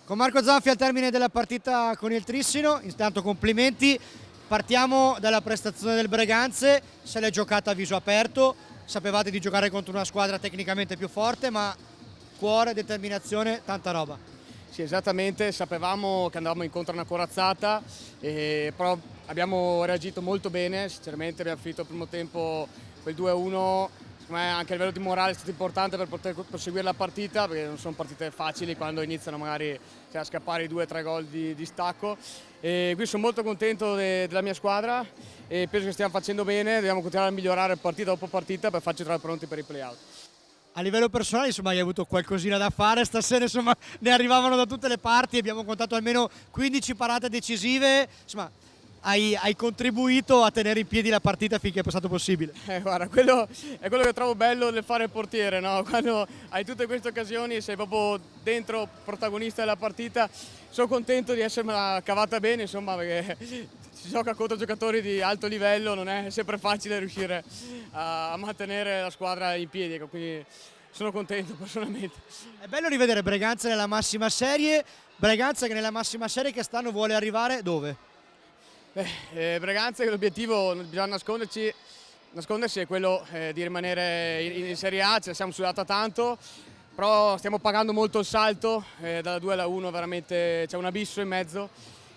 Con Marco Zanfi al termine della partita con il Trissino, intanto complimenti. Partiamo dalla prestazione del Breganze, se l'è giocata a viso aperto, sapevate di giocare contro una squadra tecnicamente più forte, ma cuore, determinazione, tanta roba. Sì, esattamente, sapevamo che andavamo incontro a una corazzata, però abbiamo reagito molto bene, sinceramente abbiamo finito il primo tempo quel 2-1, secondo me anche a livello di morale è stato importante per poter proseguire la partita, perché non sono partite facili quando iniziano magari a scappare i 2-3 gol di stacco. E quindi sono molto contento della mia squadra e penso che stiamo facendo bene, dobbiamo continuare a migliorare partita dopo partita per farci trovare pronti per i play-out. A livello personale, insomma, hai avuto qualcosina da fare stasera, insomma, ne arrivavano da tutte le parti, abbiamo contato almeno 15 parate decisive, insomma, hai contribuito a tenere in piedi la partita finché è stato possibile. Guarda, quello è quello che trovo bello nel fare il portiere, no? Quando hai tutte queste occasioni, sei proprio dentro protagonista della partita. Sono contento di essermela cavata bene, insomma, perché si gioca contro giocatori di alto livello, non è sempre facile riuscire a mantenere la squadra in piedi, ecco, quindi sono contento personalmente. È bello rivedere Breganze nella massima serie, Breganze che nella massima serie quest'anno vuole arrivare dove? Breganze, l'obiettivo, non bisogna nascondersi è quello di rimanere in Serie A, ce la siamo sudata tanto, però stiamo pagando molto il salto, dalla 2 alla 1 veramente c'è un abisso in mezzo,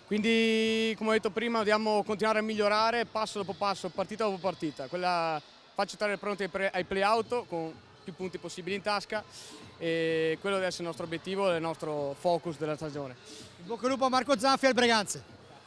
quindi come ho detto prima dobbiamo continuare a migliorare passo dopo passo, partita dopo partita, facci stare pronti ai play-out con più punti possibili in tasca e quello deve essere il nostro obiettivo e il nostro focus della stagione. In bocca al lupo a Marco Zanfi al Breganze.